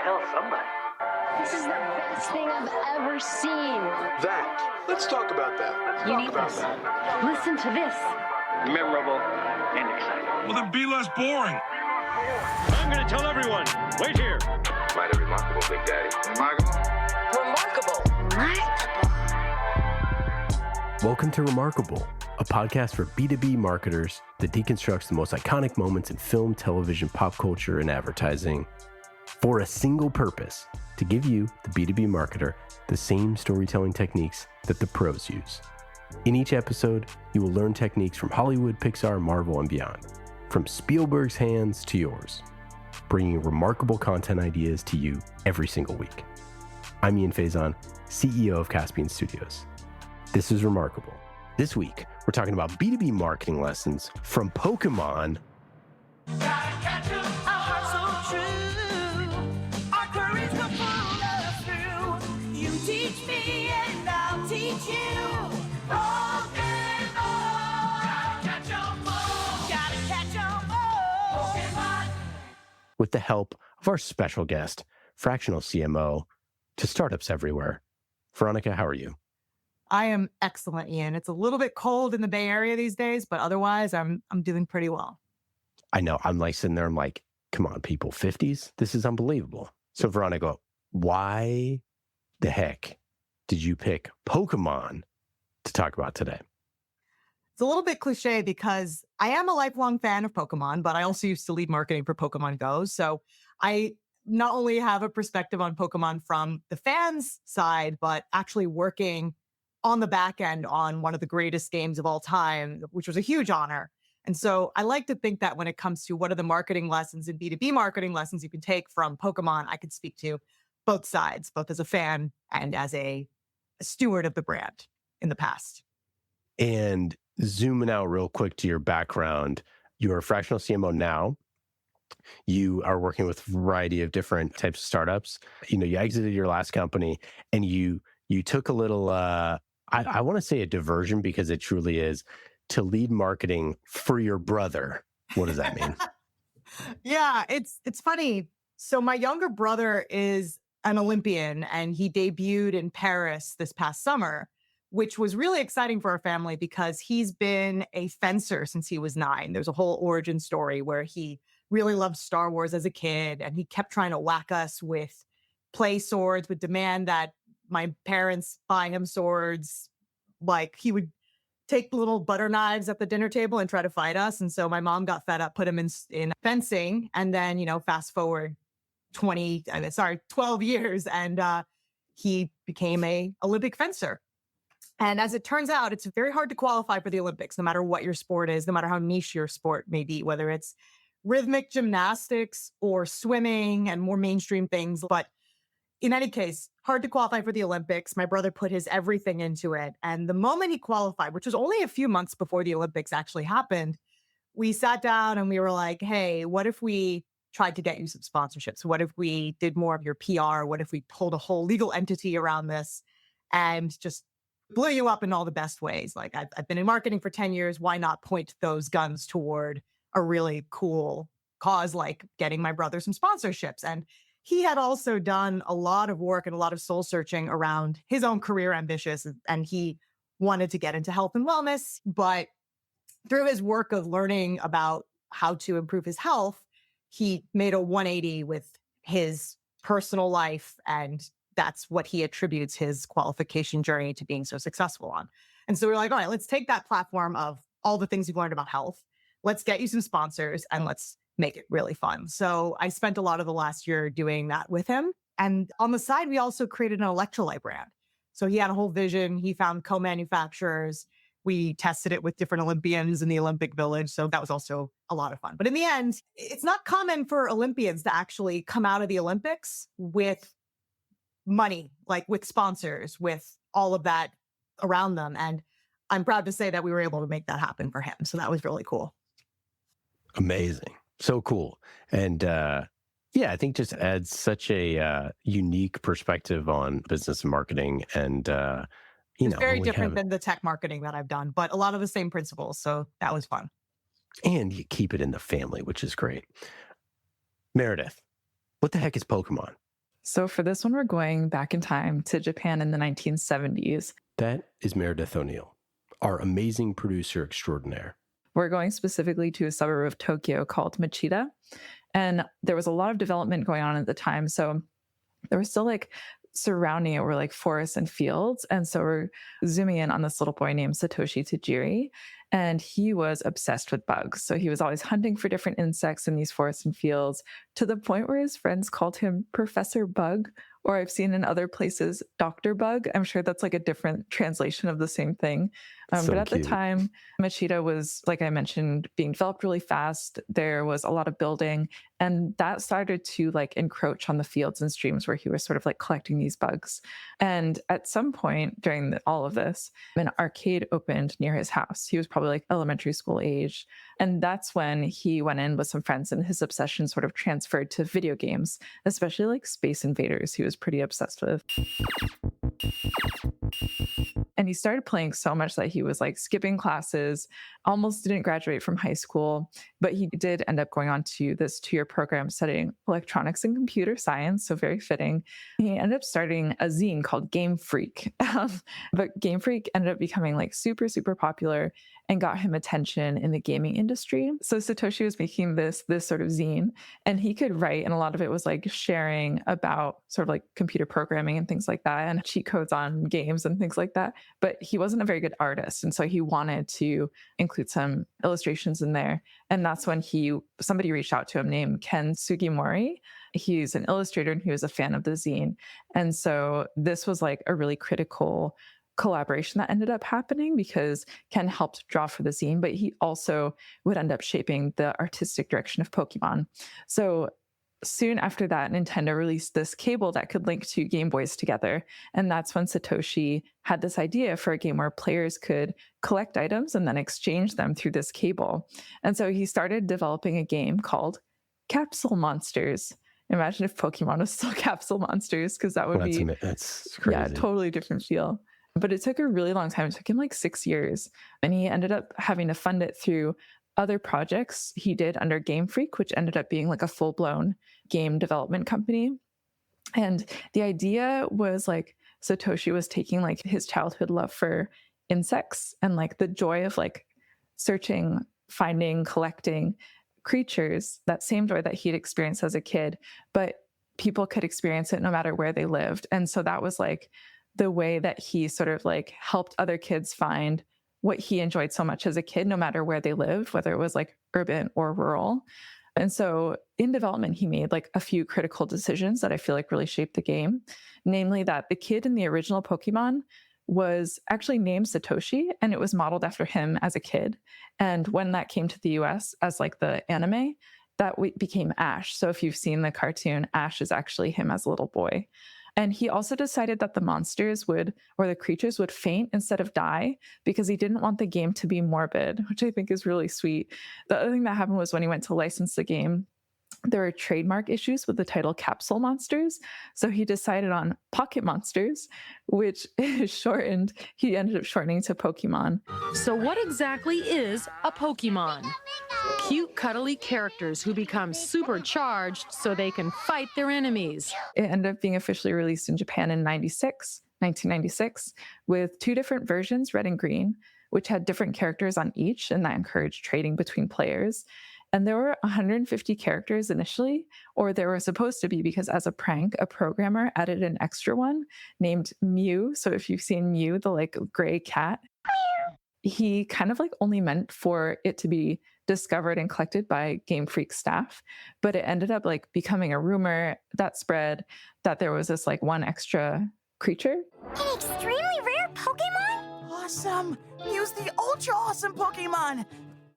tell somebody. This is the best thing I've ever seen. That. Let's talk about that. You need this. Listen to this. Memorable and exciting. Well, then be less boring. I'm going to tell everyone. Wait here. Mighty remarkable, Big Daddy. Remarkable. Welcome to Remarkable, a podcast for B2B marketers that deconstructs the most iconic moments in film, television, pop culture, and advertising for a single purpose: to give you, the B2B marketer, the same storytelling techniques that the pros use. In each episode, you will learn techniques from Hollywood, Pixar, Marvel, and beyond, from Spielberg's hands to yours, bringing remarkable content ideas to you every single week. I'm Ian Faison, CEO of Caspian Studios. This is Remarkable. This week, we're talking about B2B marketing lessons from Pokemon. You teach me and I'll teach you. With the help of our special guest, Fractional CMO to startups everywhere. Veronica, how are you? I am excellent, Ian. It's a little bit cold in the Bay Area these days, but otherwise I'm doing pretty well. I know. I'm like sitting there, I'm like, come on, people, 50s? This is unbelievable. So Veronica, why the heck did you pick Pokemon to talk about today? It's a little bit cliche because I am a lifelong fan of Pokemon, but I also used to lead marketing for Pokémon GO. So I not only have a perspective on Pokemon from the fans' side, but actually working on the back end on one of the greatest games of all time, which was a huge honor. And so I like to think that when it comes to what are the marketing lessons and B2B marketing lessons you can take from Pokemon, I could speak to both sides, both as a fan and as a steward of the brand in the past. And zooming out real quick to your background, you're a fractional CMO now. You are working with a variety of different types of startups. You exited your last company and you took a little, I want to say a diversion because it truly is, to lead marketing for your brother. What does that mean? Yeah, it's funny. So my younger brother is an Olympian and he debuted in Paris this past summer, which was really exciting for our family because he's been a fencer since he was 9. There's a whole origin story where he really loved Star Wars as a kid and he kept trying to whack us with play swords, would demand that my parents buy him swords. Like he would take little butter knives at the dinner table and try to fight us. And so my mom got fed up, put him in fencing. And then, fast forward 12 years and he became a Olympic fencer. And as it turns out, it's very hard to qualify for the Olympics, no matter what your sport is, no matter how niche your sport may be, whether it's rhythmic gymnastics or swimming and more mainstream things. But in any case, hard to qualify for the Olympics. My brother put his everything into it. And the moment he qualified, which was only a few months before the Olympics actually happened, we sat down and we were like, hey, what if we tried to get you some sponsorships? What if we did more of your PR? What if we pulled a whole legal entity around this and just blew you up in all the best ways? Like I've been in marketing for 10 years. Why not point those guns toward a really cool cause like getting my brother some sponsorships? And he had also done a lot of work and a lot of soul searching around his own career ambitions, and he wanted to get into health and wellness. But through his work of learning about how to improve his health, he made a 180 with his personal life. And that's what he attributes his qualification journey to being so successful on. And so we're like, all right, let's take that platform of all the things you've learned about health. Let's get you some sponsors and let's make it really fun. So I spent a lot of the last year doing that with him. And on the side, we also created an electrolyte brand. So he had a whole vision. He found co-manufacturers. We tested it with different Olympians in the Olympic Village. So that was also a lot of fun. But in the end, it's not common for Olympians to actually come out of the Olympics with money, like with sponsors, with all of that around them. And I'm proud to say that we were able to make that happen for him. So that was really cool. Amazing. So cool. And I think just adds such a unique perspective on business and marketing. And, it's very different than the tech marketing that I've done, but a lot of the same principles. So that was fun. And you keep it in the family, which is great. Meredith, what the heck is Pokemon? So for this one, we're going back in time to Japan in the 1970s. That is Meredith O'Neill, our amazing producer extraordinaire. We're going specifically to a suburb of Tokyo called Machida. And there was a lot of development going on at the time. So there was still like surrounding it were like forests and fields. And so we're zooming in on this little boy named Satoshi Tajiri. And he was obsessed with bugs. So he was always hunting for different insects in these forests and fields to the point where his friends called him Professor Bug, or I've seen in other places, Dr. Bug. I'm sure that's like a different translation of the same thing. But at the time, Machida was, like I mentioned, being developed really fast. There was a lot of building, and that started to like encroach on the fields and streams where he was sort of like collecting these bugs. And at some point during all of this, an arcade opened near his house. He was probably like elementary school age. And that's when he went in with some friends, and his obsession sort of transferred to video games, especially like Space Invaders. He was pretty obsessed with. And he started playing so much that he was like skipping classes, almost didn't graduate from high school, but he did end up going on to this 2-year program studying electronics and computer science, so very fitting. He ended up starting a zine called Game Freak, but Game Freak ended up becoming like super, super popular and got him attention in the gaming industry. So Satoshi was making this sort of zine, and he could write, and a lot of it was like sharing about sort of like computer programming and things like that, and cheat codes on games and things like that. But he wasn't a very good artist, and so he wanted to include some illustrations in there. And that's when somebody reached out to him named Ken Sugimori. He's an illustrator, and he was a fan of the zine. And so this was like a really critical collaboration that ended up happening, because Ken helped draw for the zine, but he also would end up shaping the artistic direction of Pokemon. So soon after that, Nintendo released this cable that could link two Game Boys together. And that's when Satoshi had this idea for a game where players could collect items and then exchange them through this cable. And so he started developing a game called Capsule Monsters. Imagine if Pokemon was still Capsule Monsters, because that would that's crazy. Yeah, totally different feel. But it took a really long time. It took him like 6 years. And he ended up having to fund it through other projects he did under Game Freak, which ended up being like a full-blown game development company. And the idea was like Satoshi was taking like his childhood love for insects and like the joy of like searching, finding, collecting creatures, that same joy that he'd experienced as a kid, but people could experience it no matter where they lived. And so that was like the way that he sort of like helped other kids find what he enjoyed so much as a kid, no matter where they lived, whether it was like urban or rural. And so in development, he made like a few critical decisions that I feel like really shaped the game, namely that the kid in the original Pokemon was actually named Satoshi, and it was modeled after him as a kid. And when that came to the US as like the anime, that became Ash. So if you've seen the cartoon, Ash is actually him as a little boy. And he also decided that the monsters the creatures would faint instead of die, because he didn't want the game to be morbid, which I think is really sweet. The other thing that happened was when he went to license the game, there were trademark issues with the title Capsule Monsters. So he decided on Pocket Monsters, which is shortened. He ended up shortening to Pokemon. So what exactly is a Pokemon? Cute, cuddly characters who become supercharged so they can fight their enemies. It ended up being officially released in Japan in 1996, with two different versions, red and green, which had different characters on each, and that encouraged trading between players. And there were 150 characters initially, or there were supposed to be, because as a prank, a programmer added an extra one named Mew. So if you've seen Mew, the like gray cat, he kind of like only meant for it to be discovered and collected by Game Freak staff. But it ended up like becoming a rumor that spread that there was this like one extra creature. An extremely rare Pokemon? Awesome! Mew's the ultra awesome Pokemon!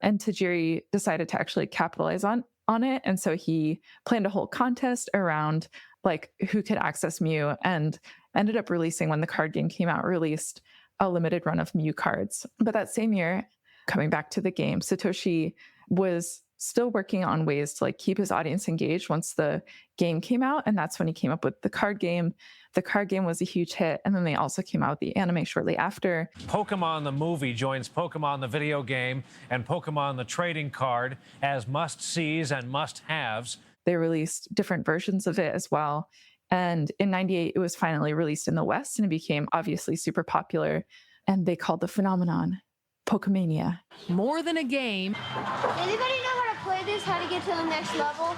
And Tajiri decided to actually capitalize on it. And so he planned a whole contest around like who could access Mew, and ended up releasing, when the card game came out, released a limited run of Mew cards. But that same year, coming back to the game, Satoshi was still working on ways to like keep his audience engaged once the game came out. And that's when he came up with the card game. The card game was a huge hit. And then they also came out with the anime shortly after. Pokemon the movie joins Pokemon the video game and Pokemon the trading card as must-sees and must-haves. They released different versions of it as well. And in 98, it was finally released in the West and it became obviously super popular. And they called the phenomenon Pokemania. More than a game. Anybody know how to play this? How to get to the next level?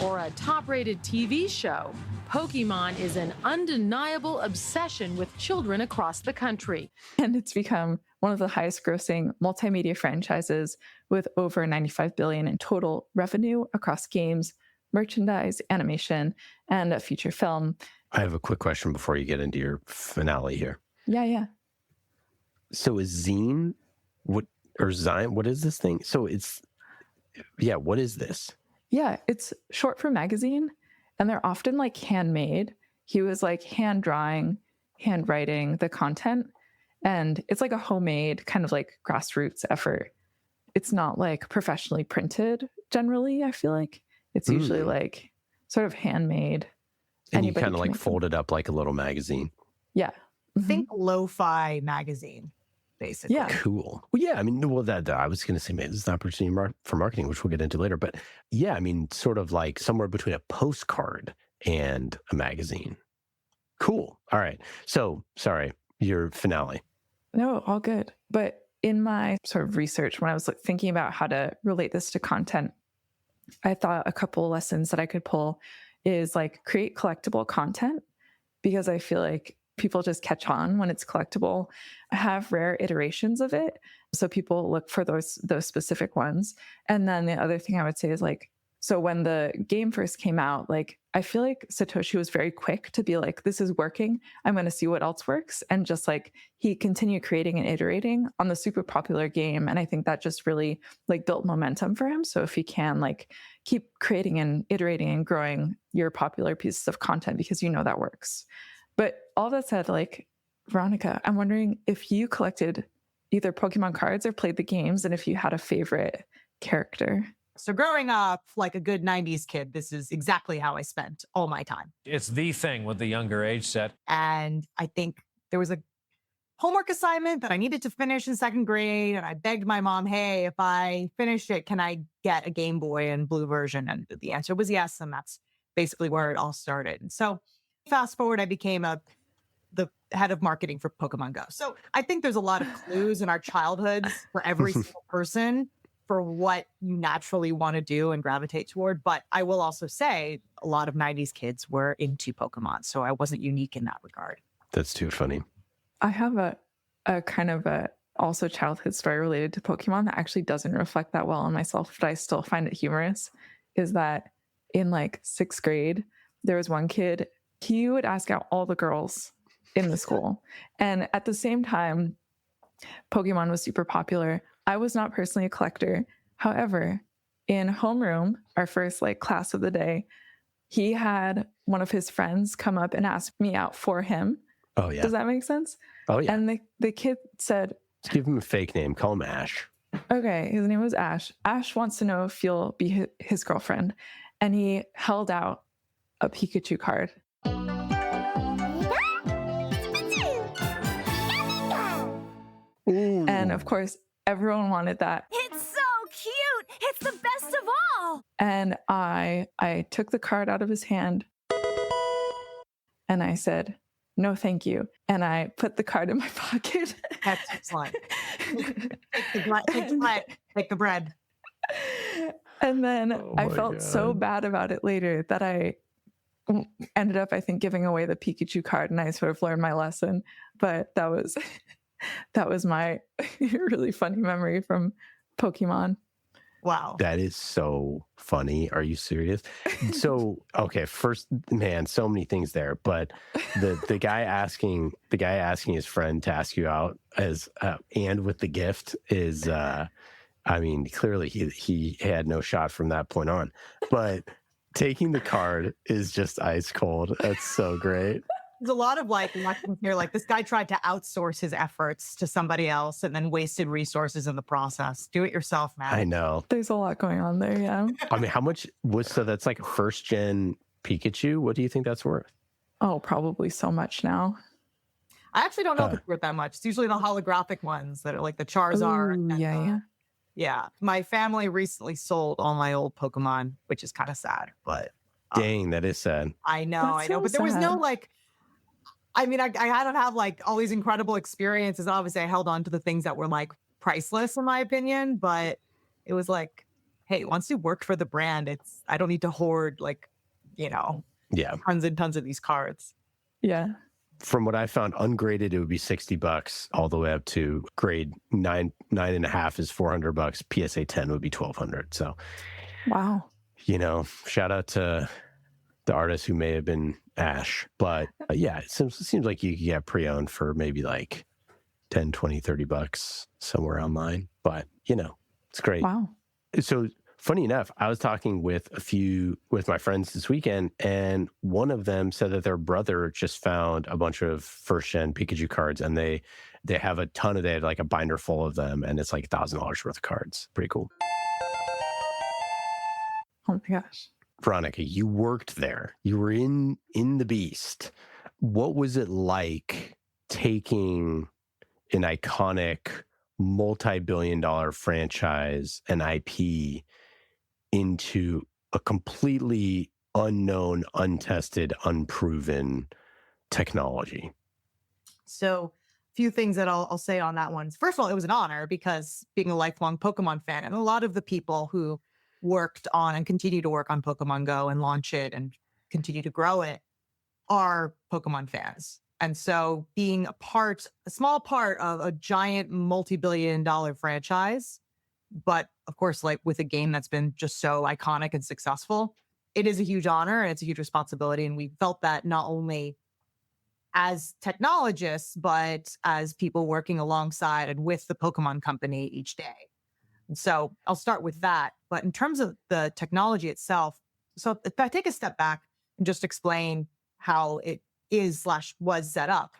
Or a top-rated TV show, Pokemon is an undeniable obsession with children across the country. And it's become one of the highest grossing multimedia franchises with over $95 billion in total revenue across games, merchandise, animation, and a feature film. I have a quick question before you get into your finale here. Yeah. So is zine, Zine, what is this thing? So what is this? Yeah, it's short for magazine, and they're often like handmade. He was like hand drawing, hand writing the content, and it's like a homemade kind of like grassroots effort. It's not like professionally printed generally, I feel like. It's usually like sort of handmade. And you kind of like fold it up like a little magazine. Yeah. Think lo-fi magazine, basically. Yeah. Cool. Well, yeah, I mean, that I was going to say, man, this is an opportunity for marketing, which we'll get into later. But yeah, I mean, sort of like somewhere between a postcard and a magazine. Cool. All right. So, sorry, your finale. No, all good. But in my sort of research, when I was thinking about how to relate this to content, I thought a couple lessons that I could pull is like create collectible content, because I feel like people just catch on when it's collectible. Have rare iterations of it, so people look for those specific ones. And then the other thing I would say is like, so when the game first came out, like I feel like Satoshi was very quick to be like, this is working, I'm going to see what else works. And just like he continued creating and iterating on the super popular game. And I think that just really like built momentum for him. So if he can like keep creating and iterating and growing your popular pieces of content, because you know that works. But all that said, like, Veronica, I'm wondering if you collected either Pokemon cards or played the games, and if you had a favorite character. So growing up like a good 90s kid, this is exactly how I spent all my time. It's the thing with the younger age set. And I think there was a homework assignment that I needed to finish in second grade. And I begged my mom, hey, if I finish it, can I get a Game Boy and blue version? And the answer was yes. And that's basically where it all started. And so fast forward, I became the head of marketing for Pokémon GO. So I think there's a lot of clues in our childhoods for every single person for what you naturally want to do and gravitate toward. But I will also say a lot of 90s kids were into Pokemon. So I wasn't unique in that regard. That's too funny. I have a kind of a also childhood story related to Pokemon that actually doesn't reflect that well on myself, but I still find it humorous, is that in like 6th grade, there was one kid, he would ask out all the girls in the school. And at the same time, Pokemon was super popular. I was not personally a collector. However, in homeroom, our first like class of the day, he had one of his friends come up and ask me out for him. Oh, yeah. Does that make sense? Oh, yeah. And the kid said, let's give him a fake name. Call him Ash. Okay, his name was Ash. Ash wants to know if you'll be his girlfriend. And he held out a Pikachu card. Ooh. And of course, everyone wanted that. It's so cute. It's the best of all. And I took the card out of his hand and I said, no, thank you. And I put the card in my pocket. That's excellent. Take the bread. And then I felt so bad about it later that I ended up, I think, giving away the Pikachu card, and I sort of learned my lesson. But that was my really funny memory from Pokemon. Wow. That is so funny. Are you serious? So, okay, first, man, so many things there. But the guy asking his friend to ask you out as and with the gift is, I mean, clearly he had no shot from that point on. But taking the card is just ice cold. That's so great. There's a lot of like lessons here. Like this guy tried to outsource his efforts to somebody else and then wasted resources in the process. Do it yourself, man. I know. There's a lot going on there, yeah. I mean, how much so that's like a first gen Pikachu? What do you think that's worth? Oh, probably so much now. I actually don't know if it's worth that much. It's usually the holographic ones that are like the Charizard. Ooh, yeah. Yeah. My family recently sold all my old Pokemon, which is kind of sad, but Dang, that is sad. I know. That's so But there was no sad. like, I mean, I don't have like all these incredible experiences. Obviously, I held on to the things that were like priceless in my opinion, but it was like, hey, once you worked for the brand, I don't need to hoard like, Yeah. tons and tons of these cards. Yeah. From what I found, ungraded, it would be $60 all the way up to grade 9.5 is $400. PSA 10 would be $1,200. So, Wow. shout out to the artist who may have been Ash. But yeah, it seems like you could get pre-owned for maybe like 10, 20, $30 somewhere online. But, it's great. Wow. So funny enough, I was talking with with my friends this weekend, and one of them said that their brother just found a bunch of first gen Pikachu cards, and they have a ton of, they had like a binder full of them, and it's like $1,000 worth of cards. Pretty cool. Oh my gosh. Veronica, you worked there. You were in the beast. What was it like taking an iconic multi-billion-dollar franchise and IP into a completely unknown, untested, unproven technology? So a few things that I'll say on that one. First of all, it was an honor because being a lifelong Pokemon fan, and a lot of the people who worked on and continue to work on Pokemon Go and launch it and continue to grow it are Pokemon fans. And so being a small part of a giant multi-billion-dollar franchise, but of course, like with a game that's been just so iconic and successful, it is a huge honor and it's a huge responsibility. And we felt that not only as technologists, but as people working alongside and with the Pokemon company each day. And so I'll start with that. But in terms of the technology itself, so if I take a step back and just explain how it was set up.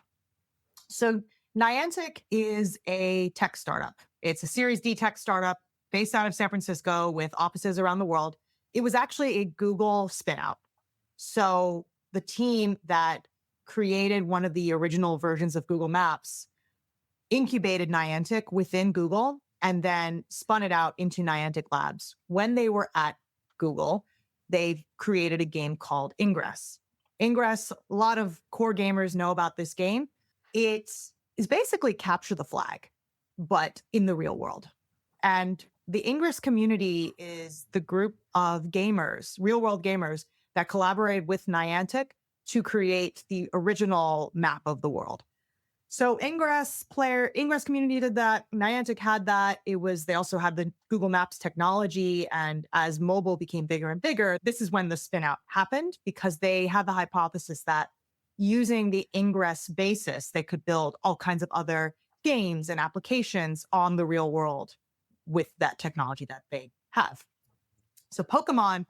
So Niantic is a tech startup. It's a Series D tech startup based out of San Francisco with offices around the world. It was actually a Google spinout. So the team that created one of the original versions of Google Maps incubated Niantic within Google and then spun it out into Niantic Labs. When they were at Google, they created a game called Ingress. Ingress, a lot of core gamers know about this game. It is basically capture the flag, but in the real world. And the Ingress community is the group of gamers, real world gamers, that collaborated with Niantic to create the original map of the world. So Ingress community did that. Niantic had that. They also had the Google Maps technology. And as mobile became bigger and bigger, this is when the spin out happened because they had the hypothesis that using the Ingress basis, they could build all kinds of other games and applications on the real world with that technology that they have. So Pokemon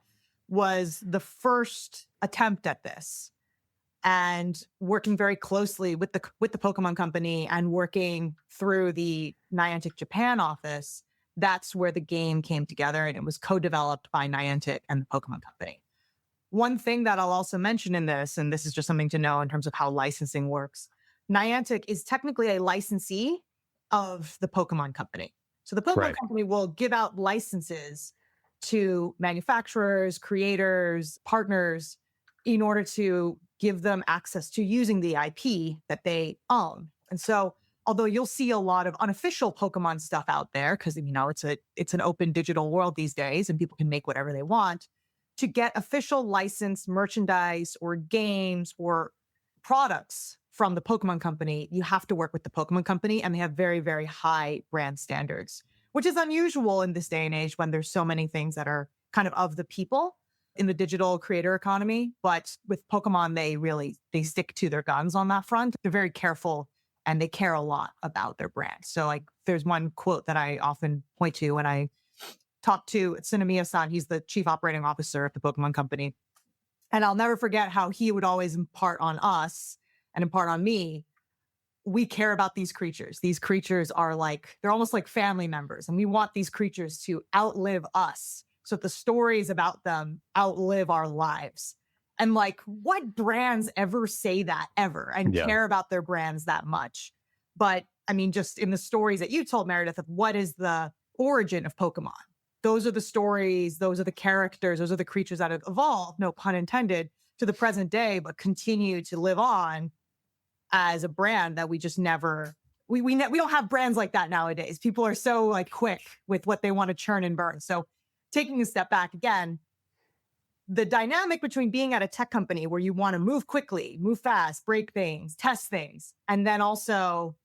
was the first attempt at this. And working very closely with the Pokemon company and working through the Niantic Japan office, that's where the game came together, and it was co-developed by Niantic and the Pokemon company. One thing that I'll also mention in this, and this is just something to know in terms of how licensing works, Niantic is technically a licensee of the Pokemon company. So the Pokemon company will give out licenses to manufacturers, creators, partners, in order to give them access to using the IP that they own. And so, although you'll see a lot of unofficial Pokemon stuff out there, because it's an open digital world these days, and people can make whatever they want, to get official licensed merchandise or games or products from the Pokemon company, you have to work with the Pokemon company, and they have very, very high brand standards, which is unusual in this day and age when there's so many things that are kind of the people in the digital creator economy. But with Pokemon, they stick to their guns on that front. They're very careful and they care a lot about their brand. So like there's one quote that I often point to when I talk to Tsunomiya-san. He's the chief operating officer of the Pokemon company. And I'll never forget how he would always impart on us and impart on me, we care about these creatures. These creatures are they're almost like family members. And we want these creatures to outlive us. So the stories about them outlive our lives. And what brands ever say that ever and care about their brands that much? But I mean, just in the stories that you told, Meredith, of what is the origin of Pokemon? those are the stories, those are the characters, those are the creatures that have evolved, no pun intended, to the present day, but continue to live on as a brand that we just never, we don't have brands like that nowadays. People are so like quick with what they want to churn and burn. So taking a step back again, the dynamic between being at a tech company where you want to move quickly, move fast, break things, test things, and then also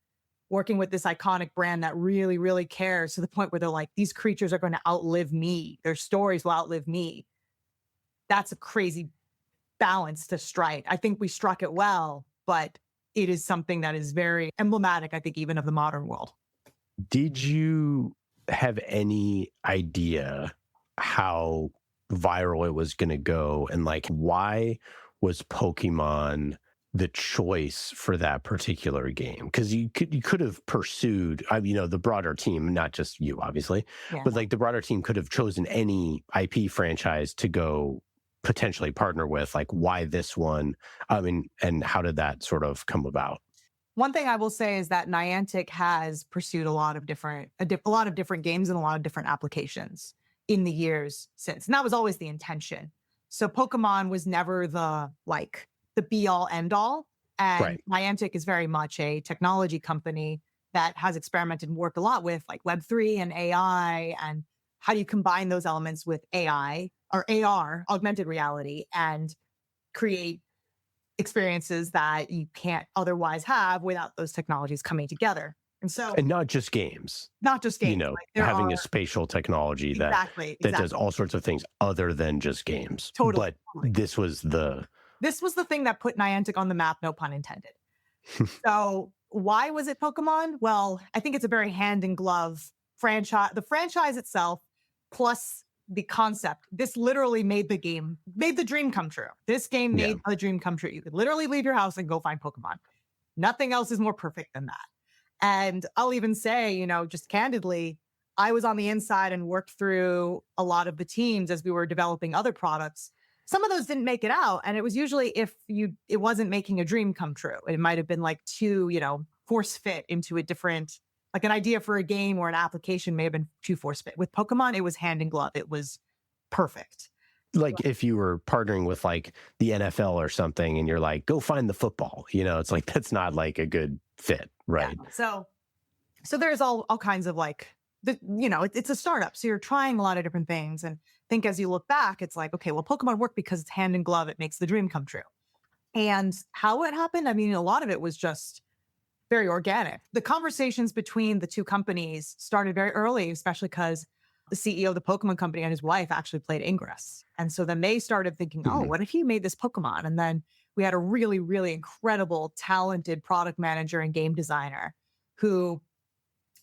working with this iconic brand that really, really cares to the point where they're like, these creatures are going to outlive me. Their stories will outlive me. That's a crazy balance to strike. I think we struck it well, but it is something that is very emblematic, I think, even of the modern world. Did you have any idea how viral it was going to go, and like why was Pokemon the choice for that particular game? Because you could have pursued, the broader team, not just you, obviously, but like the broader team could have chosen any IP franchise to go potentially partner with. Like, why this one? And how did that sort of come about? One thing I will say is that Niantic has pursued a lot of different games and a lot of different applications in the years since. And that was always the intention. So Pokemon was never the be all end all. And Niantic is very much a technology company that has experimented and worked a lot with like Web3 and AI, and how do you combine those elements with AI or AR, augmented reality, and create experiences that you can't otherwise have without those technologies coming together. And not just games. Having a spatial technology that does all sorts of things other than just games. Totally. But this was the thing that put Niantic on the map, no pun intended. So why was it Pokemon? Well, I think it's a very hand in glove franchise. The franchise itself, plus the concept, this literally made the dream come true. This game made a dream come true. You could literally leave your house and go find Pokemon. Nothing else is more perfect than that. And I'll even say, just candidly, I was on the inside and worked through a lot of the teams as we were developing other products. Some of those didn't make it out. And it was usually it wasn't making a dream come true. It might have been like too, force fit into a different, like an idea for a game or an application may have been too force fit. With Pokemon, it was hand in glove. It was perfect. Like if you were partnering with like the NFL or something and you're like, go find the football, it's like, that's not like a good fit. Right. Yeah. So there's all kinds of like, it's a startup. So you're trying a lot of different things. And I think as you look back, it's like, okay, well, Pokemon worked because it's hand in glove. It makes the dream come true. And how it happened, a lot of it was just very organic. The conversations between the two companies started very early, especially because the CEO of the Pokemon company and his wife actually played Ingress. And so then they started thinking, oh, what if he made this Pokemon? And then we had a really, really incredible, talented product manager and game designer who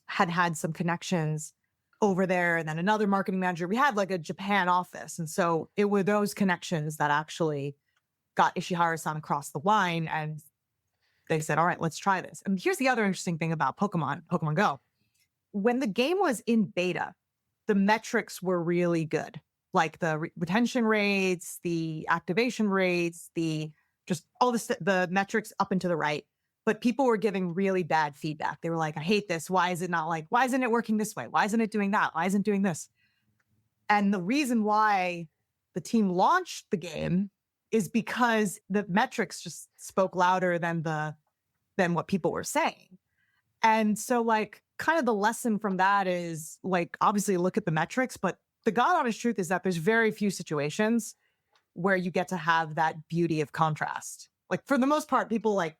had some connections over there. And then another marketing manager. We had like a Japan office. And so it were those connections that actually got Ishihara-san across the line. And they said, all right, let's try this. And here's the other interesting thing about Pokemon GO. When the game was in beta, the metrics were really good. Like the retention rates, the activation rates, just all the metrics up and to the right. But people were giving really bad feedback. They were like, I hate this. Why isn't it working this way? Why isn't it doing that? Why isn't it doing this? And the reason why the team launched the game is because the metrics just spoke louder than what people were saying. And so like kind of the lesson from that is like, obviously look at the metrics, but the God honest truth is that there's very few situations where you get to have that beauty of contrast. Like for the most part, people like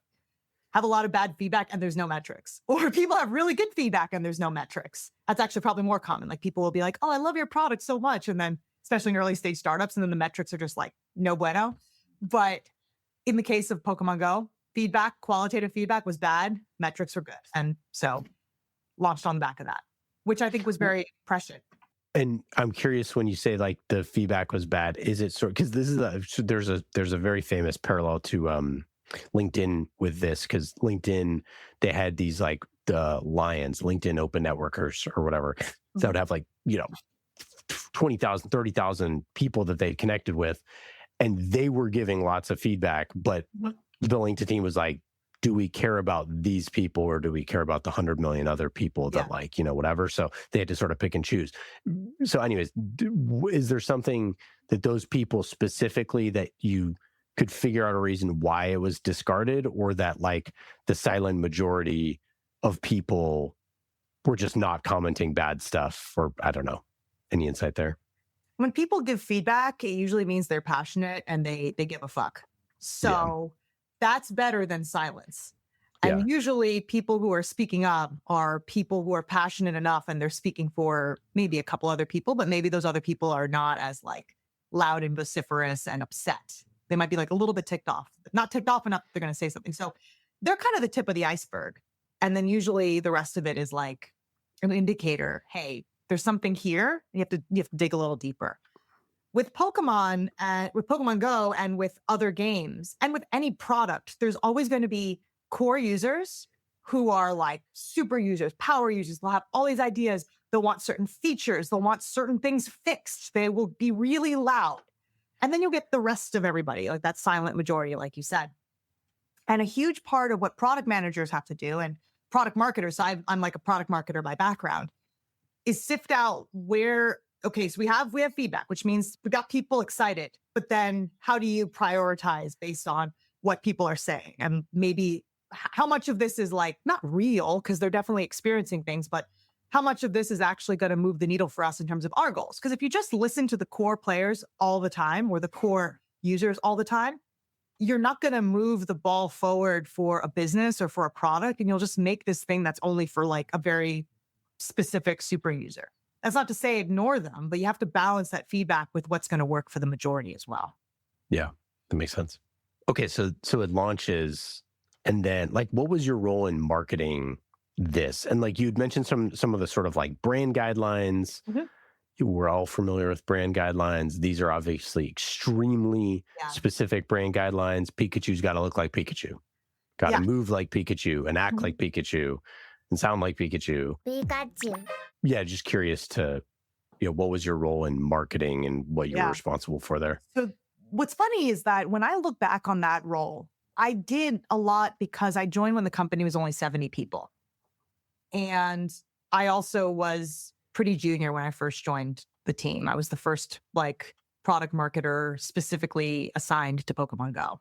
have a lot of bad feedback and there's no metrics, or people have really good feedback and there's no metrics. That's actually probably more common. Like people will be like, oh, I love your product so much. And then especially in early stage startups, and then the metrics are just like no bueno. But in the case of Pokemon Go, qualitative feedback was bad, metrics were good. And so launched on the back of that, which I think was very prescient. And I'm curious, when you say like the feedback was bad, is it because this is there's a very famous parallel to LinkedIn with this, because LinkedIn, they had these like the Lions, LinkedIn open networkers or whatever, that would have like, 20,000, 30,000 people that they connected with, and they were giving lots of feedback, but the LinkedIn team was like, do we care about these people or do we care about the 100 million other people that like, whatever. So they had to sort of pick and choose. So anyways, is there something that those people specifically that you could figure out a reason why it was discarded, or that like the silent majority of people were just not commenting bad stuff, or I don't know, any insight there? When people give feedback, it usually means they're passionate and they give a fuck. So that's better than silence. And usually people who are speaking up are people who are passionate enough and they're speaking for maybe a couple other people, but maybe those other people are not as like loud and vociferous and upset. They might be like a little bit ticked off, not ticked off enough, they're going to say something. So they're kind of the tip of the iceberg. And then usually the rest of it is like an indicator. Hey, there's something here. You have to dig a little deeper. With Pokemon Go and with other games and with any product, there's always going to be core users who are like super users, power users. They'll have all these ideas. They'll want certain features. They'll want certain things fixed. They will be really loud. And then you'll get the rest of everybody, like that silent majority, like you said. And a huge part of what product managers have to do, and product marketers, so I'm like a product marketer by background, is sift out where, okay, so we have feedback, which means we got people excited, but then how do you prioritize based on what people are saying? And maybe how much of this is like not real, because they're definitely experiencing things, but how much of this is actually going to move the needle for us in terms of our goals? Because if you just listen to the core players all the time or the core users all the time, you're not going to move the ball forward for a business or for a product. And you'll just make this thing that's only for like a very specific super user. That's not to say ignore them, but you have to balance that feedback with what's going to work for the majority as well. Yeah, that makes sense. Okay, so it launches, and then like, what was your role in marketing this? And like you'd mentioned some of the sort of like brand guidelines. Mm-hmm. We're all familiar with brand guidelines. These are obviously extremely specific brand guidelines. Pikachu's got to look like Pikachu, got to move like Pikachu and act like Pikachu and sound like Pikachu. Yeah, just curious to, what was your role in marketing and what you were responsible for there? So what's funny is that when I look back on that role, I did a lot because I joined when the company was only 70 people. And I also was pretty junior when I first joined the team. I was the first like product marketer specifically assigned to Pokemon Go.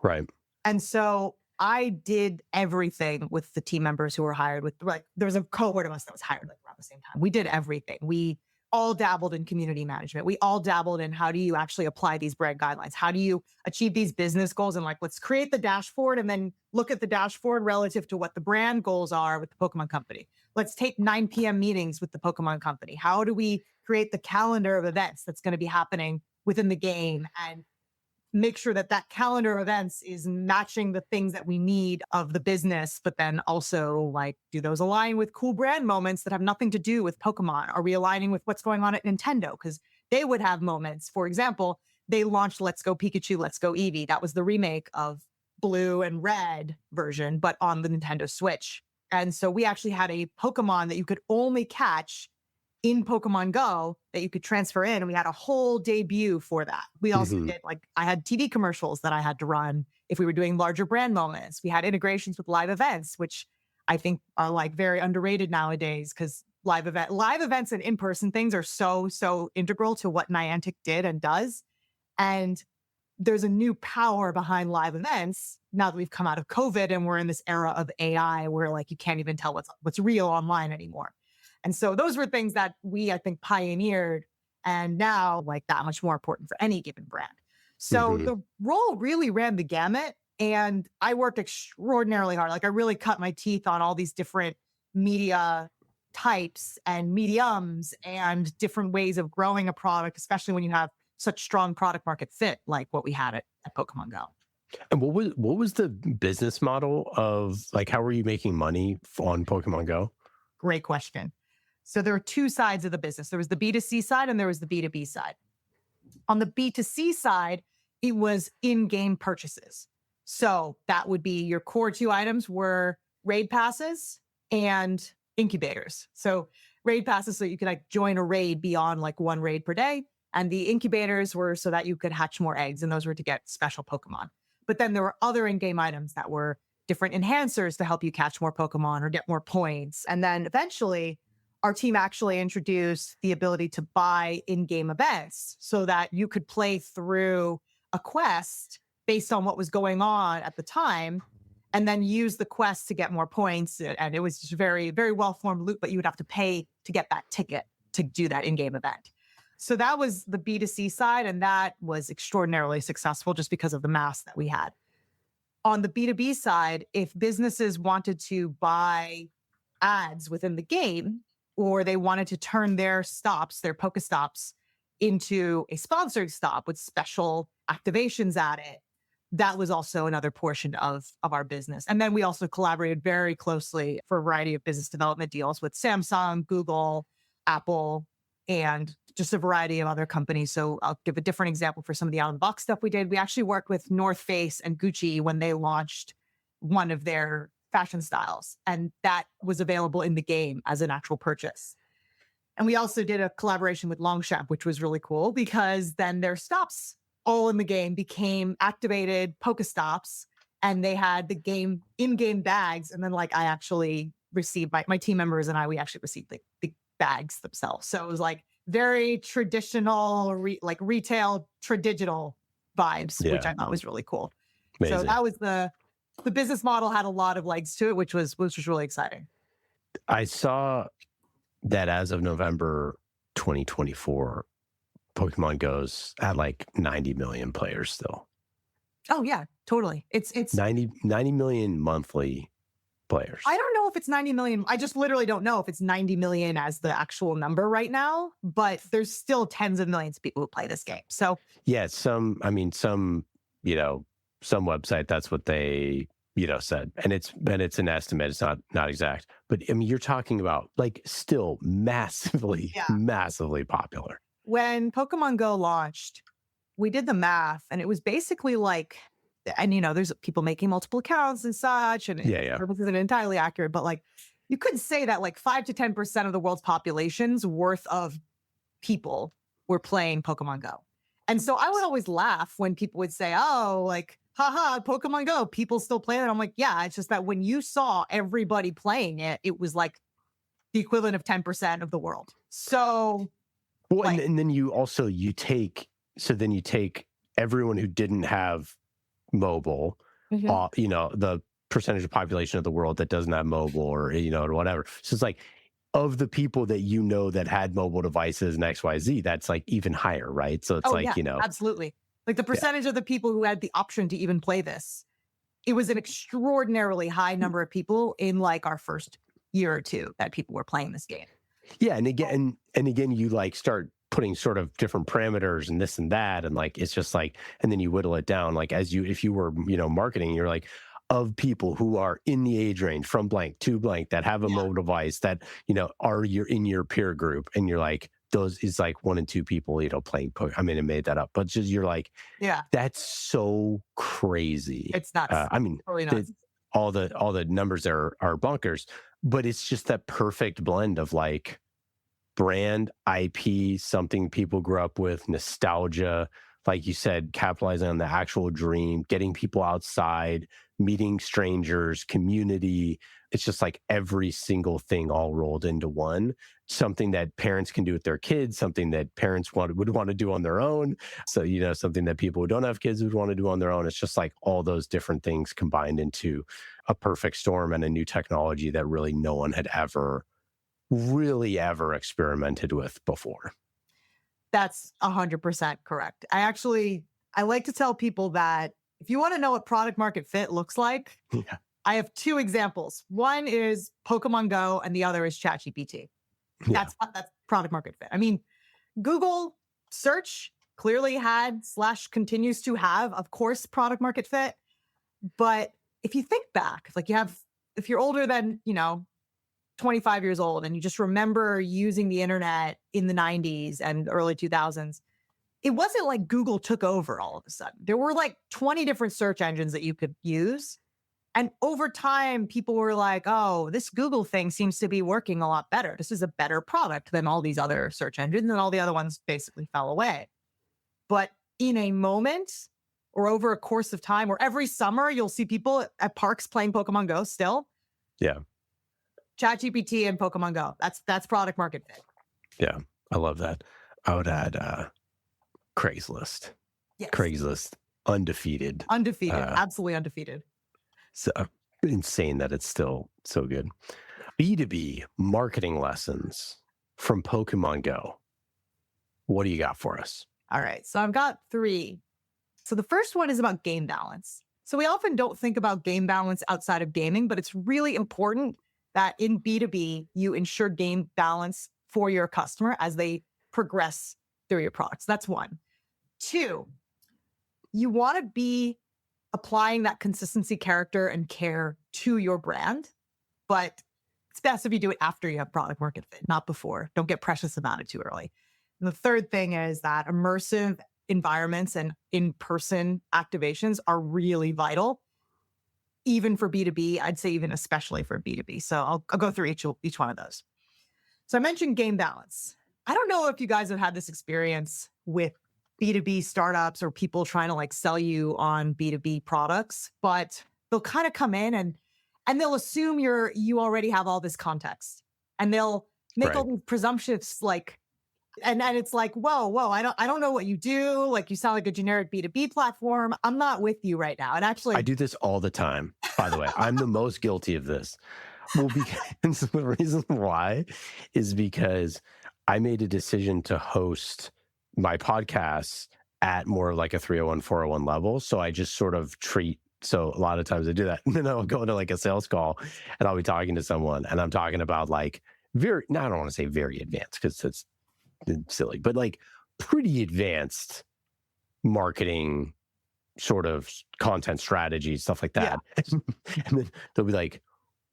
Right. And so I did everything with the team members who were hired with, like, there was a cohort of us that was hired like around the same time. We did everything. We all dabbled in community management. We all dabbled in how do you actually apply these brand guidelines? How do you achieve these business goals? And like, let's create the dashboard and then look at the dashboard relative to what the brand goals are with the Pokemon company. Let's take 9 p.m. meetings with the Pokemon company. How do we create the calendar of events that's going to be happening within the game and make sure that that calendar of events is matching the things that we need of the business, but then also like, do those align with cool brand moments that have nothing to do with Pokemon? Are we aligning with what's going on at Nintendo? Because they would have moments. For example, they launched Let's Go Pikachu, Let's Go Eevee. That was the remake of Blue and Red version, but on the Nintendo Switch. And so we actually had a Pokemon that you could only catch in Pokemon Go that you could transfer in. And we had a whole debut for that. We also did, like, I had TV commercials that I had to run if we were doing larger brand moments. We had integrations with live events, which I think are like very underrated nowadays because live events and in-person things are so integral to what Niantic did and does. And there's a new power behind live events now that we've come out of COVID and we're in this era of AI where like you can't even tell what's real online anymore. And so those were things that we, I think, pioneered and now like that much more important for any given brand. So the role really ran the gamut and I worked extraordinarily hard. Like I really cut my teeth on all these different media types and mediums and different ways of growing a product, especially when you have such strong product market fit like what we had at Pokemon Go. And what was the business model of like, how were you making money on Pokemon Go? Great question. So there are two sides of the business. There was the B2C side and there was the B2B side. On the B2C side, it was in-game purchases. So that would be your core two items were raid passes and incubators. So raid passes, so you could like join a raid beyond like one raid per day. And the incubators were so that you could hatch more eggs. And those were to get special Pokemon. But then there were other in-game items that were different enhancers to help you catch more Pokemon or get more points. And then eventually, our team actually introduced the ability to buy in-game events so that you could play through a quest based on what was going on at the time, and then use the quest to get more points. And it was just very, very well-formed loop, but you would have to pay to get that ticket to do that in-game event. So that was the B2C side, and that was extraordinarily successful just because of the mass that we had. On the B2B side, if businesses wanted to buy ads within the game, or they wanted to turn their stops, their Pokestops, into a sponsored stop with special activations at it, that was also another portion of our business. And then we also collaborated very closely for a variety of business development deals with Samsung, Google, Apple, and just a variety of other companies. So I'll give a different example for some of the out-of-the-box stuff we did. We actually worked with North Face and Gucci when they launched one of their fashion styles, and that was available in the game as an actual purchase. And we also did a collaboration with Longchamp, which was really cool because then their stops all in the game became activated Pokestops, and they had the game in-game bags. And then like I actually received, my team members and I, we actually received the bags themselves. So it was like very traditional, like retail tradigital vibes, which I thought was really cool. Amazing. So that was the business model had a lot of legs to it, which was really exciting. I saw that as of November 2024, Pokemon Go's at like 90 million players still. Oh yeah, totally. It's 90 million monthly players. I don't know if it's 90 million. I just literally don't know if it's 90 million as the actual number right now, but there's still tens of millions of people who play this game. So yeah, some website, that's what they, said. And it's an estimate. It's not exact. But I mean, you're talking about like still massively popular. When Pokemon Go launched, we did the math, and it was basically like, and there's people making multiple accounts and such, and purpose isn't entirely accurate, but like you could say that like 5 to 10% of the world's population's worth of people were playing Pokemon Go. And so I would always laugh when people would say, oh, like, haha, Pokemon Go, people still play it. I'm like, yeah, it's just that when you saw everybody playing it, it was like the equivalent of 10% of the world. So well, like, and then you take everyone who didn't have mobile, the percentage of population of the world that doesn't have mobile or whatever. So it's like of the people that had mobile devices and XYZ, that's like even higher, right? So it's absolutely. Like the percentage of the people who had the option to even play this, it was an extraordinarily high number of people in like our first year or two that people were playing this game. Yeah, and again, you like start putting sort of different parameters and this and that, and like it's just like, and then you whittle it down. Like if you were marketing, you're like, of people who are in the age range from blank to blank that have a mobile device that are in your peer group, and you're like, those is like 1 and 2 people playing Pokemon. I mean, I made that up, but just you're like, that's so crazy. It's nuts. I mean, totally nuts. All the numbers are bonkers, but it's just that perfect blend of like brand, IP, something people grew up with, nostalgia, like you said, capitalizing on the actual dream, getting people outside, meeting strangers, community. It's just like every single thing all rolled into one. Something that parents can do with their kids, something that parents would want to do on their own. So, something that people who don't have kids would want to do on their own. It's just like all those different things combined into a perfect storm and a new technology that really no one had ever experimented with before. That's 100% correct. I like to tell people that if you want to know what product market fit looks like, I have 2 examples. One is Pokemon Go and the other is ChatGPT. That's product market fit. I mean, Google search clearly had / continues to have, of course, product market fit. But if you think back, if you're older than, 25 years old and you just remember using the internet in the 90s and early 2000s, it wasn't like Google took over all of a sudden. There were like 20 different search engines that you could use. And over time, people were like, oh, this Google thing seems to be working a lot better. This is a better product than all these other search engines, and all the other ones basically fell away. But in a moment, or over a course of time, or every summer you'll see people at parks playing Pokemon Go still. Yeah. ChatGPT and Pokemon Go. That's product market fit. Yeah. I love that. I would add Craigslist. Yes. Craigslist, undefeated. Undefeated. Absolutely undefeated. So insane that it's still so good. B2B marketing lessons from Pokemon Go. What do you got for us? All right. So I've got 3. So the first one is about game balance. So we often don't think about game balance outside of gaming, but it's really important that in B2B, you ensure game balance for your customer as they progress through your products. That's 1. 2, you want to be applying that consistency, character, and care to your brand, but it's best if you do it after you have product market fit, not before. Don't get precious about it too early. And the third thing is that immersive environments and in-person activations are really vital, even for B2B. I'd say even especially for B2B. So I'll go through each one of those. So I mentioned game balance. I don't know if you guys have had this experience with B2B startups or people trying to like sell you on B2B products, but they'll kind of come in and they'll assume you already have all this context, and they'll make all these presumptions like, and it's like, whoa, I don't know what you do. Like, you sound like a generic B2B platform. I'm not with you right now. And actually, I do this all the time, by the way. I'm the most guilty of this. Well, because the reason why is because I made a decision to host my podcasts at more like a 301, 401 level. So I just sort of treat, so a lot of times I do that. And then I'll go into like a sales call and I'll be talking to someone and I'm talking about like I don't want to say very advanced because it's silly, but like pretty advanced marketing sort of content strategy, stuff like that. Yeah. And then they'll be like,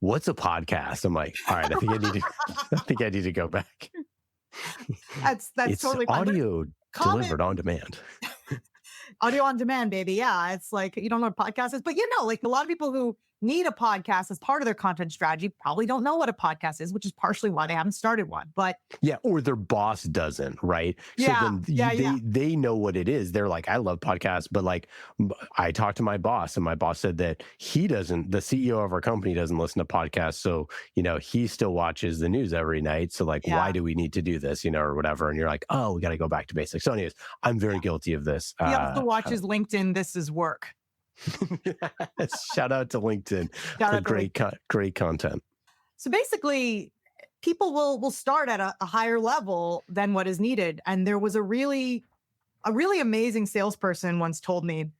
what's a podcast? I'm like, all right, I think I need to go back. That's it's totally fine. Audio delivered on demand. Audio on demand, baby. Yeah. It's like, you don't know what a podcast is, but like a lot of people who need a podcast as part of their content strategy probably don't know what a podcast is, which is partially why they haven't started one. But yeah, or their boss doesn't, right? Yeah, so then they know what it is. They're like, I love podcasts, but like I talked to my boss and my boss said that the CEO of our company doesn't listen to podcasts. So, he still watches the news every night. So like, why do we need to do this, or whatever? And you're like, oh, we got to go back to basics. So anyways, I'm very guilty of this. He also watches LinkedIn. This is work. Shout out to LinkedIn for great content. So basically, people will start at a higher level than what is needed. And there was a really amazing salesperson once told me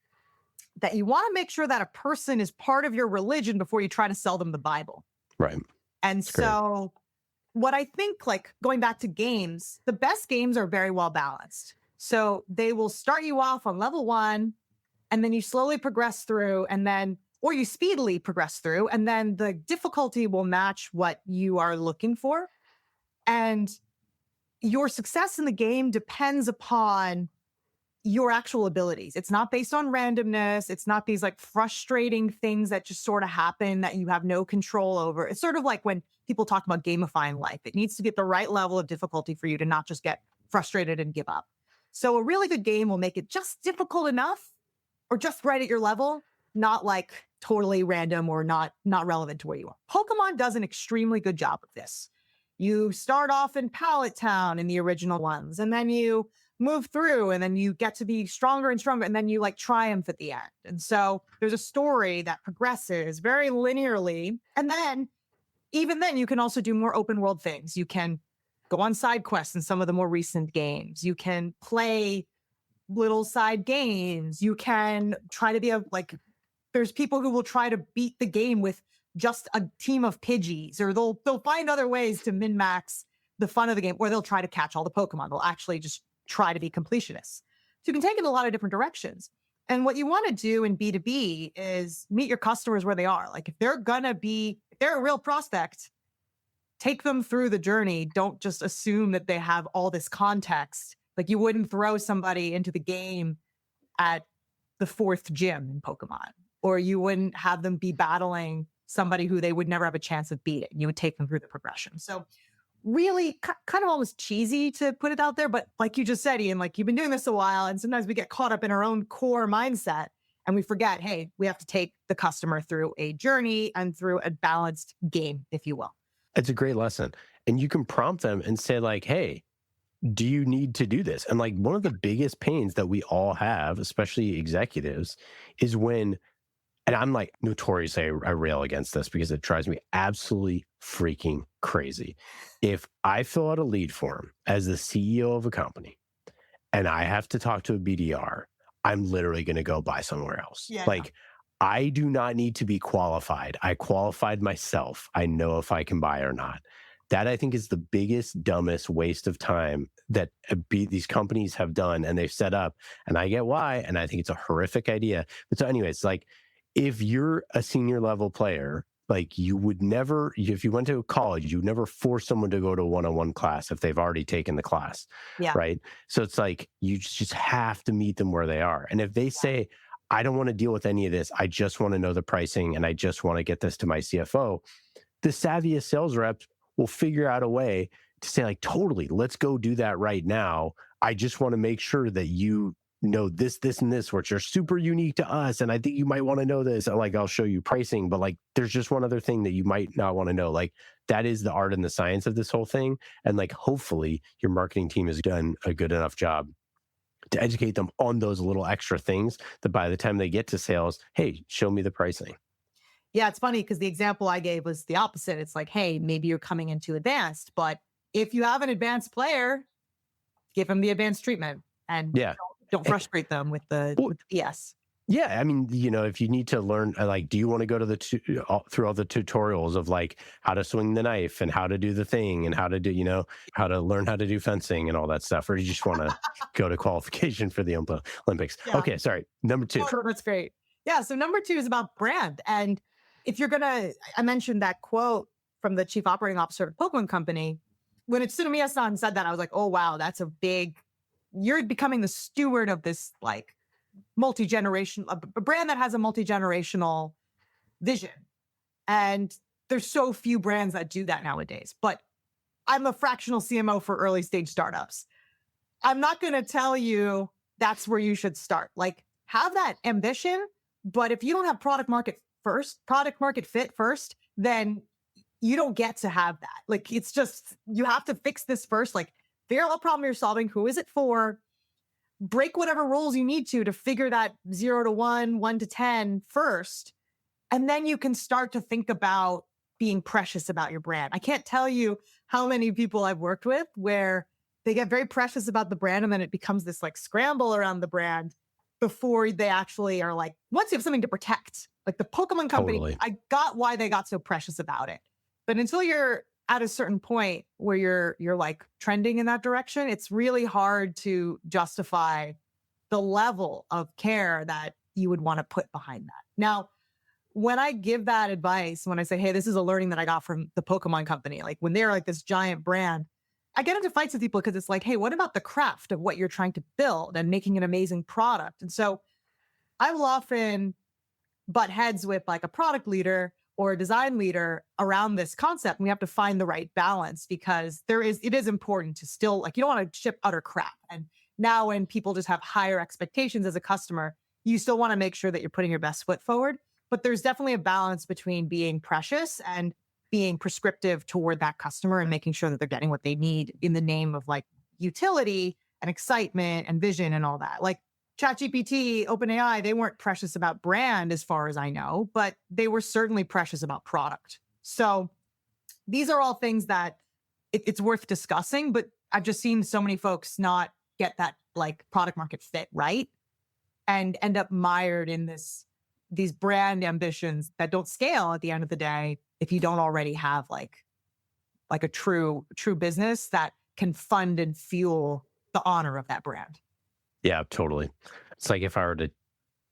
that you want to make sure that a person is part of your religion before you try to sell them the Bible. Right. And so what I think, like going back to games, the best games are very well balanced. So they will start you off on level 1, and then you slowly progress through, or you speedily progress through, and then the difficulty will match what you are looking for. And your success in the game depends upon your actual abilities. It's not based on randomness. It's not these like frustrating things that just sort of happen that you have no control over. It's sort of like when people talk about gamifying life. It needs to be at the right level of difficulty for you to not just get frustrated and give up. So a really good game will make it just difficult enough, or just right at your level, not like totally random or not relevant to where you are. Pokemon does an extremely good job of this. You start off in Pallet Town in the original ones, and then you move through, and then you get to be stronger and stronger, and then you like triumph at the end. And so there's a story that progresses very linearly. And then, even then, you can also do more open world things. You can go on side quests in some of the more recent games. You can play little side games. You can try to be there's people who will try to beat the game with just a team of Pidgeys, or they'll find other ways to min-max the fun of the game, or they'll try to catch all the Pokemon. They'll actually just try to be completionists. So you can take it in a lot of different directions. And what you want to do in B2B is meet your customers where they are. Like if they're a real prospect, take them through the journey. Don't just assume that they have all this context. Like you wouldn't throw somebody into the game at the 4th gym in Pokemon, or you wouldn't have them be battling somebody who they would never have a chance of beating. You would take them through the progression. So really kind of almost cheesy to put it out there. But like you just said, Ian, like you've been doing this a while, and sometimes we get caught up in our own core mindset and we forget, hey, we have to take the customer through a journey and through a balanced game, if you will. It's a great lesson. And you can prompt them and say like, hey, do you need to do this? And like one of the biggest pains that we all have, especially executives, is when, and I'm like notoriously, I rail against this because it drives me absolutely freaking crazy. If I fill out a lead form as the CEO of a company and I have to talk to a BDR, I'm literally going to go buy somewhere else. Yeah. Like, I do not need to be qualified. I qualified myself. I know if I can buy or not. That I think is the biggest, dumbest waste of time that these companies have done and they've set up. And I get why. And I think it's a horrific idea. But so anyways, like if you're a senior level player, like you would never, if you went to college, you would never force someone to go to a one-on-one class if they've already taken the class. Yeah. Right. So it's like, you just have to meet them where they are. And if they say, I don't want to deal with any of this, I just want to know the pricing and I just want to get this to my CFO, the savviest sales reps will figure out a way to say like, totally, let's go do that right now. I just want to make sure that you know this, this, and this, which are super unique to us. And I think you might want to know this. Like, I'll show you pricing, but like, there's just one other thing that you might not want to know. Like, that is the art and the science of this whole thing. And like, hopefully your marketing team has done a good enough job to educate them on those little extra things that by the time they get to sales, hey, show me the pricing. Yeah, it's funny because the example I gave was the opposite. It's like, hey, maybe you're coming into advanced, but if you have an advanced player, give them the advanced treatment and don't frustrate them with the BS. Yeah, I mean, you know, if you need to learn, like, do you want to go to through all the tutorials of like how to swing the knife and how to do the thing and how to do, you know, how to learn how to do fencing and all that stuff, or do you just want to go to qualification for the Olympics? Yeah. Okay, sorry. Number 2. Oh, that's great. Yeah, so number 2 is about brand. And if you're I mentioned that quote from the chief operating officer of Pokemon Company. When Tsunomiya-san said that, I was like, oh, wow, that's you're becoming the steward of this like a brand that has a multi-generational vision. And there's so few brands that do that nowadays. But I'm a fractional CMO for early stage startups. I'm not going to tell you that's where you should start. Like, have that ambition, but if you don't have product market fit first, then you don't get to have that. Like, it's just, you have to fix this first. Like, figure out what problem you're solving. Who is it for? Break whatever rules you need to figure that 0 to 1, 1 to 10 first. And then you can start to think about being precious about your brand. I can't tell you how many people I've worked with where they get very precious about the brand and then it becomes this like scramble around the brand before they actually are like, once you have something to protect, like the Pokemon Company, totally. I got why they got so precious about it. But until you're at a certain point where you're like trending in that direction, it's really hard to justify the level of care that you would want to put behind that. Now, when I give that advice, when I say, hey, this is a learning that I got from the Pokemon Company, like when they're like this giant brand, I get into fights with people because it's like, hey, what about the craft of what you're trying to build and making an amazing product? And so I will often butt heads with like a product leader or a design leader around this concept. And we have to find the right balance because it is important to still, like, you don't want to ship utter crap. And now when people just have higher expectations as a customer, you still want to make sure that you're putting your best foot forward. But there's definitely a balance between being precious and being prescriptive toward that customer and making sure that they're getting what they need in the name of like utility and excitement and vision and all that. Like ChatGPT, OpenAI, they weren't precious about brand as far as I know, but they were certainly precious about product. So these are all things that it's worth discussing, but I've just seen so many folks not get that like product market fit right and end up mired in these brand ambitions that don't scale at the end of the day if you don't already have like a true business that can fund and fuel the honor of that brand. Yeah, totally. It's like if I were to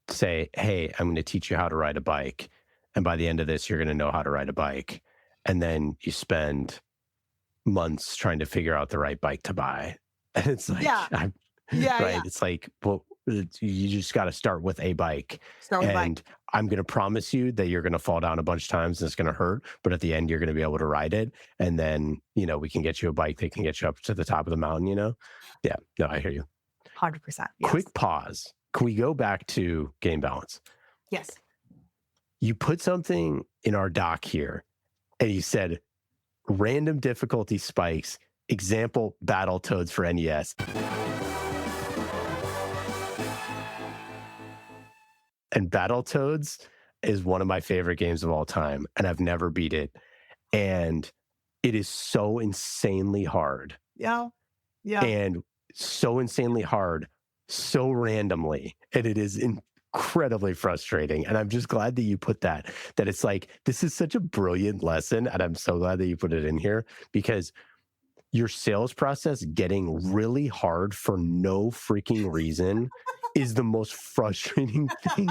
say, hey, I'm going to teach you how to ride a bike. And by the end of this, you're going to know how to ride a bike. And then you spend months trying to figure out the right bike to buy. And it's like, right? Yeah. It's like, well, You just got to start with a bike. And I'm going to promise you that you're going to fall down a bunch of times and it's going to hurt. But at the end, you're going to be able to ride it. And then, we can get you a bike that can get you up to the top of the mountain, Yeah, no, I hear you. 100%. Yes. Quick pause. Can we go back to game balance? Yes. You put something in our doc here and you said random difficulty spikes, example, Battletoads for NES. And Battletoads is one of my favorite games of all time, and I've never beat it. And it is so insanely hard. Yeah. And so insanely hard, so randomly. And it is incredibly frustrating. And I'm just glad that you put that it's like, this is such a brilliant lesson. And I'm so glad that you put it in here, because your sales process getting really hard for no freaking reason is the most frustrating thing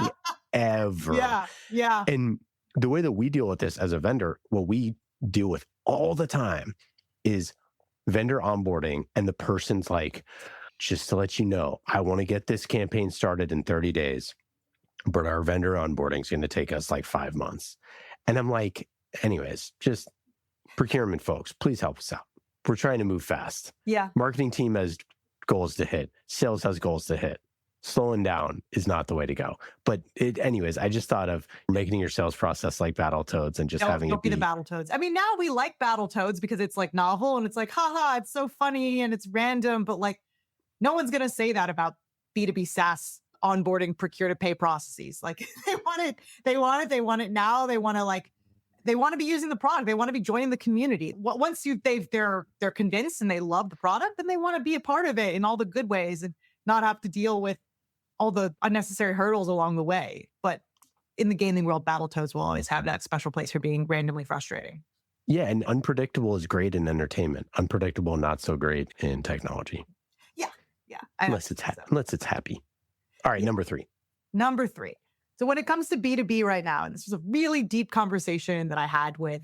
ever. Yeah. And the way that we deal with this as a vendor, what we deal with all the time is vendor onboarding. And the person's like, just to let you know, I want to get this campaign started in 30 days, but our vendor onboarding is going to take us like 5 months. And I'm like, anyways, just procurement folks, please help us out. We're trying to move fast. Yeah. Marketing team has goals to hit. Sales has goals to hit. Slowing down is not the way to go. But anyways, I just thought of making your sales process like Battletoads and just having it be the Battletoads. I mean, now we like Battletoads because it's like novel and it's like, haha, it's so funny and it's random. But like, no one's going to say that about B2B SaaS onboarding procure to pay processes. Like they want it now. They want to be using the product. They want to be joining the community. Once they're convinced and they love the product, then they want to be a part of it in all the good ways and not have to deal with all the unnecessary hurdles along the way. But in the gaming world, Battletoads will always have that special place for being randomly frustrating. Yeah, and unpredictable is great in entertainment. Unpredictable, not so great in technology. Yeah. Unless it's happy. All right, number three. So when it comes to B2B right now, and this was a really deep conversation that I had with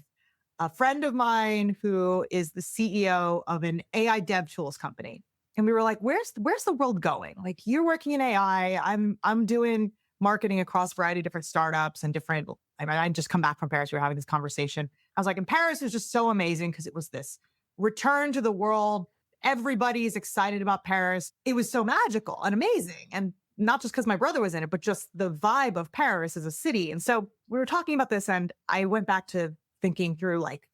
a friend of mine who is the CEO of an AI dev tools company. And we were like, where's the world going? Like, you're working in AI. I'm doing marketing across a variety of different startups and different. I just come back from Paris. We were having this conversation. I was like, and Paris was just so amazing because it was this return to the world. Everybody's excited about Paris. It was so magical and amazing. And not just because my brother was in it, but just the vibe of Paris as a city. And so we were talking about this, and I went back to thinking through like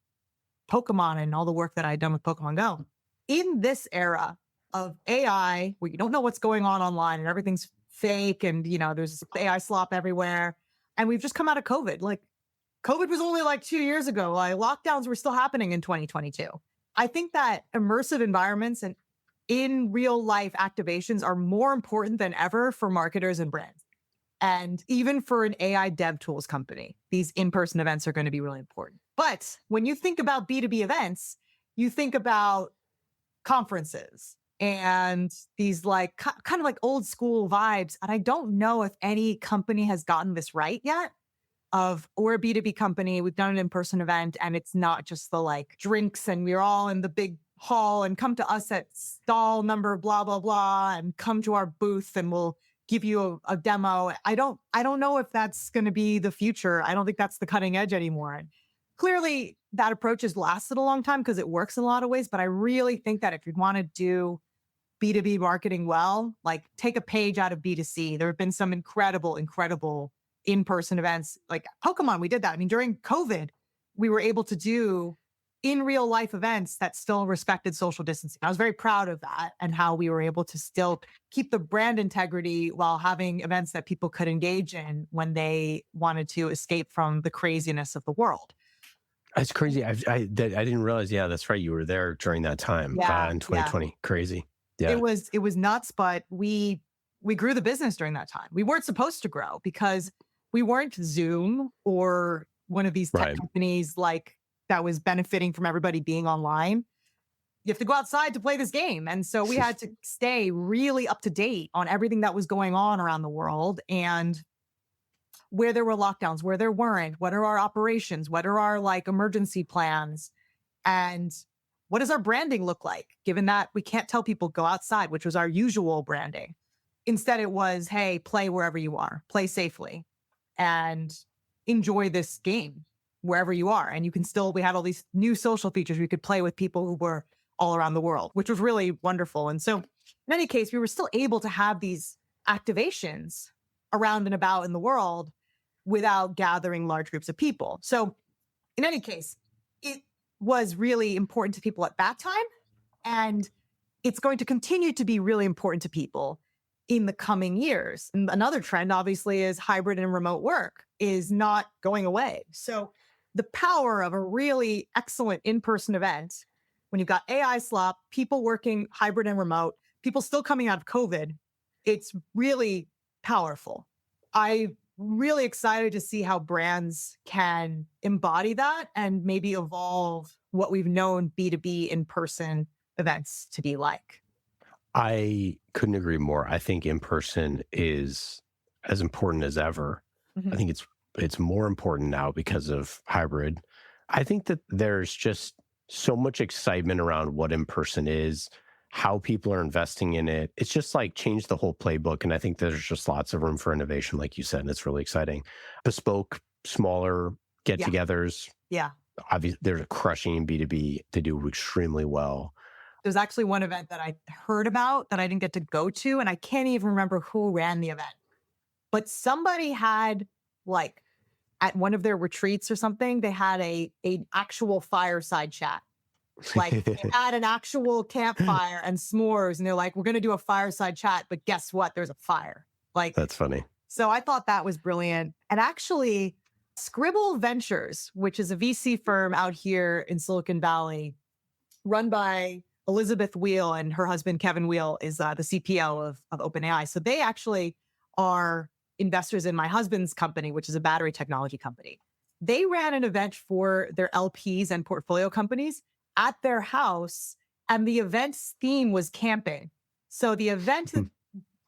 Pokemon and all the work that I had done with Pokemon GO. In this era of AI, where you don't know what's going on online and everything's fake and, there's AI slop everywhere. And we've just come out of COVID. Like, COVID was only like 2 years ago. Like, lockdowns were still happening in 2022. I think that immersive environments and in real life activations are more important than ever for marketers and brands. And even for an AI dev tools company, these in-person events are going to be really important. But when you think about B2B events, you think about conferences and these like kind of like old school vibes. And I don't know if any company has gotten this right yet. We're a B2B company, we've done an in-person event, and it's not just the like drinks and we're all in the big hall and come to us at stall number blah blah blah and come to our booth and we'll give you a demo. I don't know if that's going to be the future. I don't think that's the cutting edge anymore. And clearly that approach has lasted a long time because it works in a lot of ways, but I really think that if you want to do B2B marketing well, like take a page out of B2C. There have been some incredible in-person events like Pokemon. We did that. I mean, during COVID, we were able to do in real life events that still respected social distancing. I was very proud of that and how we were able to still keep the brand integrity while having events that people could engage in when they wanted to escape from the craziness of the world. That's crazy. I didn't realize. Yeah, that's right. You were there during that time in 2020. Yeah. Crazy. Yeah, it was nuts, but we grew the business during that time. We weren't supposed to grow because we weren't Zoom or one of these tech companies like that was benefiting from everybody being online. You have to go outside to play this game. And so we had to stay really up to date on everything that was going on around the world and where there were lockdowns, where there weren't, what are our operations, what are our like emergency plans, and what does our branding look like, given that we can't tell people go outside, which was our usual branding. Instead, it was, hey, play wherever you are, play safely, and enjoy this game wherever you are. And you can still, we had all these new social features. We could play with people who were all around the world, which was really wonderful. And so in any case, we were still able to have these activations around and about in the world without gathering large groups of people. So in any case, it was really important to people at that time. And it's going to continue to be really important to people in the coming years. And another trend, obviously, is hybrid and remote work is not going away. So the power of a really excellent in-person event, when you've got AI slop, people working hybrid and remote, people still coming out of COVID, it's really powerful. I'm really excited to see how brands can embody that and maybe evolve what we've known B2B in-person events to be like. I couldn't agree more. I think in-person is as important as ever. I think it's more important now because of hybrid. I think that there's just so much excitement around what in-person is, how people are investing in it. It's just like changed the whole playbook. And I think there's just lots of room for innovation, like you said, and it's really exciting. Bespoke, smaller get-togethers. Yeah. Obviously, they're crushing in B2B. They do extremely well. There's actually one event that I heard about that I didn't get to go to, and I can't even remember who ran the event. But somebody had, like, at one of their retreats or something, they had an actual fireside chat. Like, they had an actual campfire and s'mores, and they're like, we're going to do a fireside chat, but guess what? There's a fire. Like, that's funny. So I thought that was brilliant. And actually, Scribble Ventures, which is a VC firm out here in Silicon Valley, run by Elizabeth Wheel, and her husband, Kevin Wheel, is the CPO of OpenAI. So they actually are investors in my husband's company, which is a battery technology company. They ran an event for their LPs and portfolio companies at their house, and the event's theme was camping. So the event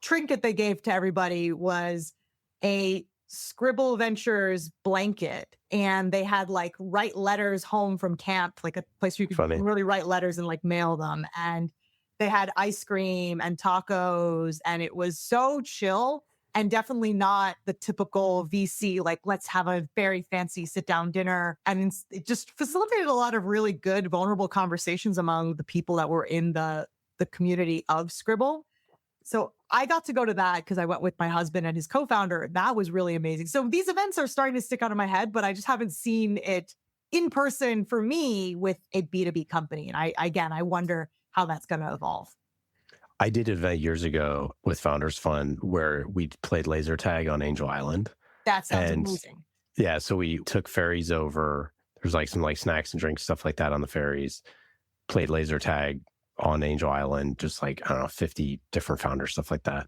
trinket they gave to everybody was a Scribble Ventures blanket, and they had like write letters home from camp, like a place where you could really write letters and like mail them. And they had ice cream and tacos, and it was so chill and definitely not the typical VC, like let's have a very fancy sit down dinner. And it just facilitated a lot of really good, vulnerable conversations among the people that were in the community of Scribble. So I got to go to that because I went with my husband and his co-founder. That was really amazing. So these events are starting to stick out of my head, but I just haven't seen it in person for me with a B2B company. And I wonder how that's going to evolve. I did an event years ago with Founders Fund where we played laser tag on Angel Island. That sounds amazing. Yeah, so we took ferries over. There's like some like snacks and drinks, stuff like that on the ferries. Played laser tag on Angel Island, just like, I don't know, 50 different founders, stuff like that.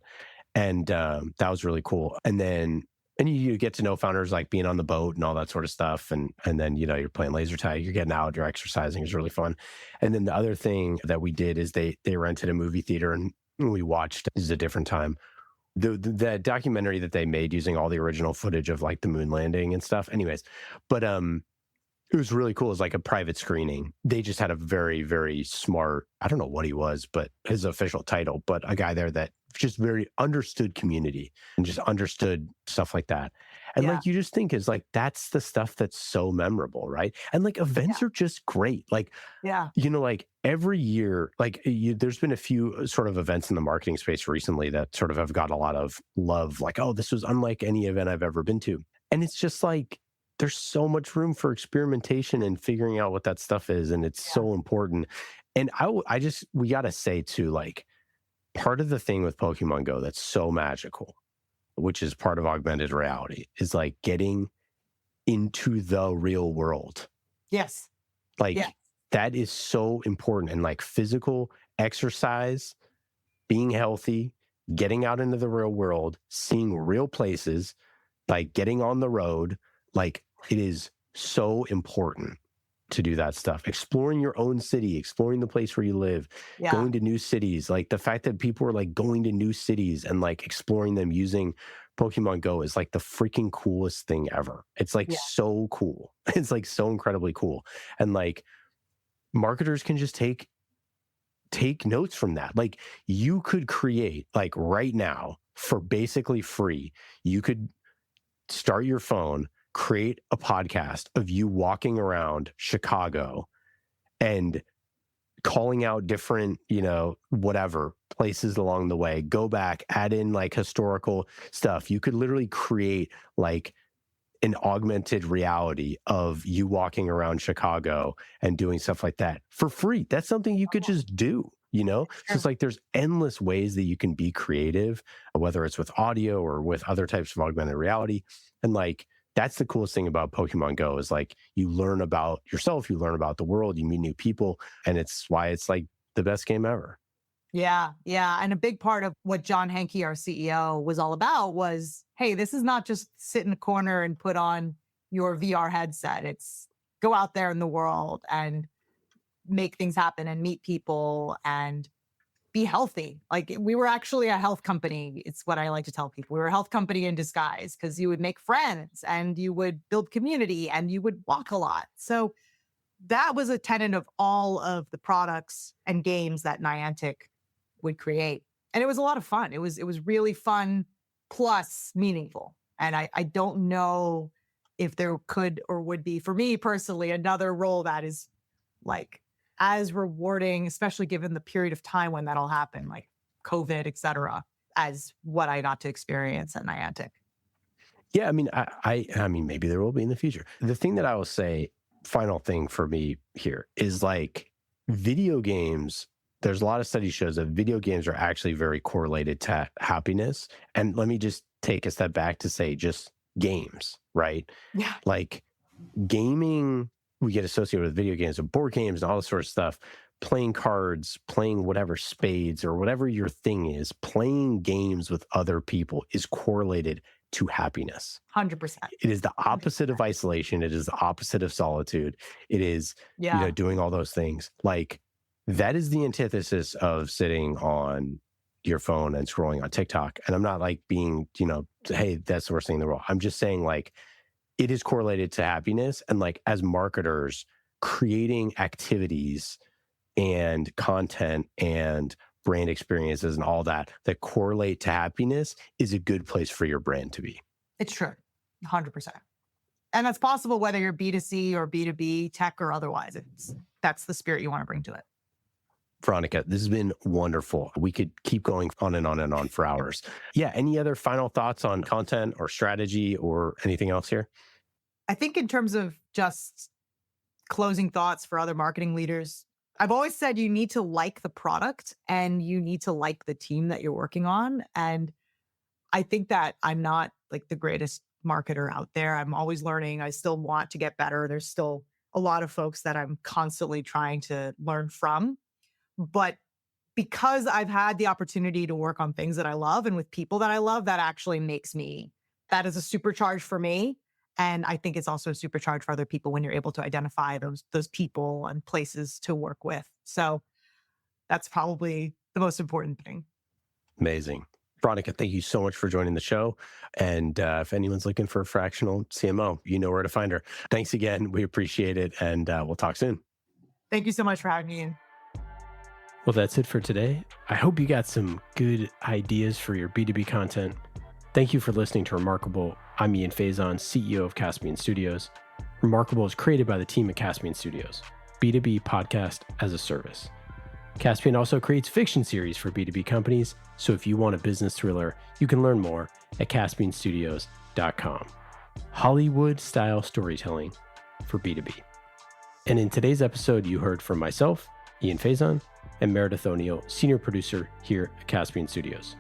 And that was really cool. And then you get to know founders, like being on the boat and all that sort of stuff. And then, you know, you're playing laser tag, you're getting out, you're exercising. It's really fun. And then the other thing that we did is they rented a movie theater and we watched, this is a different time, the documentary that they made using all the original footage of like the moon landing and stuff. Anyways, but it was really cool. It was like a private screening. They just had a very, very smart, I don't know what he was, but his official title, but a guy there that just very understood community and just understood stuff like that. And like, you just think is like, that's the stuff that's so memorable, right? And like events are just great. Like, you know, like every year, like there's been a few sort of events in the marketing space recently that sort of have got a lot of love. Like, oh, this was unlike any event I've ever been to. And it's just like, there's so much room for experimentation and figuring out what that stuff is. And it's so important. And we got to say too, like part of the thing with Pokemon Go that's so magical, which is part of augmented reality, is like getting into the real world. Yes. Like that is so important. And like physical exercise, being healthy, getting out into the real world, seeing real places, like getting on the road, like it is so important to do that stuff. Exploring your own city, exploring the place where you live, going to new cities. Like the fact that people are like going to new cities and like exploring them using Pokemon Go is like the freaking coolest thing ever. It's like so cool. It's like so incredibly cool. And like marketers can just take notes from that. Like you could create like right now for basically free. You could start your phone, create a podcast of you walking around Chicago and calling out different, whatever places along the way, go back, add in like historical stuff. You could literally create like an augmented reality of you walking around Chicago and doing stuff like that for free. That's something you could just do, So it's like there's endless ways that you can be creative, whether it's with audio or with other types of augmented reality. And like, that's the coolest thing about Pokemon Go is like you learn about yourself, you learn about the world, you meet new people, and it's why it's like the best game ever. Yeah. And a big part of what John Henke, our CEO, was all about was, hey, this is not just sit in a corner and put on your VR headset. It's go out there in the world and make things happen and meet people and be healthy. Like we were actually a health company. It's what I like to tell people. We were a health company in disguise because you would make friends and you would build community and you would walk a lot. So that was a tenet of all of the products and games that Niantic would create. And it was a lot of fun. It was really fun plus meaningful. And I don't know if there could or would be, for me personally, another role that is like as rewarding, especially given the period of time when that'll happen, like COVID, et cetera, as what I got to experience at Niantic. Yeah, I mean, I mean, maybe there will be in the future. The thing that I will say, final thing for me here is like video games. There's a lot of studies shows that video games are actually very correlated to happiness. And let me just take a step back to say just games, right? Yeah. Like gaming, we get associated with video games and board games and all this sort of stuff, playing cards, playing whatever spades or whatever your thing is, playing games with other people is correlated to happiness. 100%. It is the opposite 100%. Of isolation. It is the opposite of solitude. It is, doing all those things. Like that is the antithesis of sitting on your phone and scrolling on TikTok. And I'm not like being, hey, that's the worst thing in the world. I'm just saying like, it is correlated to happiness. And like as marketers, creating activities and content and brand experiences and all that correlate to happiness is a good place for your brand to be. It's true. 100%. And that's possible whether you're B2C or B2B, tech or otherwise. That's the spirit you want to bring to it. Veronica, this has been wonderful. We could keep going on and on and on for hours. Yeah. Any other final thoughts on content or strategy or anything else here? I think in terms of just closing thoughts for other marketing leaders, I've always said you need to like the product and you need to like the team that you're working on. And I think that I'm not like the greatest marketer out there. I'm always learning. I still want to get better. There's still a lot of folks that I'm constantly trying to learn from. But because I've had the opportunity to work on things that I love and with people that I love, that actually makes me, that is a supercharge for me. And I think it's also a supercharge for other people when you're able to identify those people and places to work with. So that's probably the most important thing. Amazing. Veronica, thank you so much for joining the show. And if anyone's looking for a fractional CMO, you know where to find her. Thanks again. We appreciate it. And we'll talk soon. Thank you so much for having me in. Well, that's it for today. I hope you got some good ideas for your B2B content. Thank you for listening to Remarkable. I'm Ian Faison, CEO of Caspian Studios. Remarkable is created by the team at Caspian Studios, B2B podcast as a service. Caspian also creates fiction series for B2B companies, so if you want a business thriller, you can learn more at caspianstudios.com. Hollywood-style storytelling for B2B. And in today's episode, you heard from myself, Ian Faison, and Meredith O'Neill, senior producer here at Caspian Studios.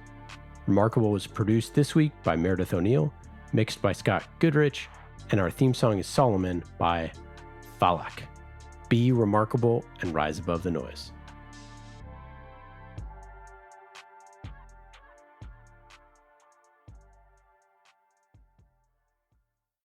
Remarkable was produced this week by Meredith O'Neill, mixed by Scott Goodrich, and our theme song is Solomon by Falak. Be remarkable and rise above the noise.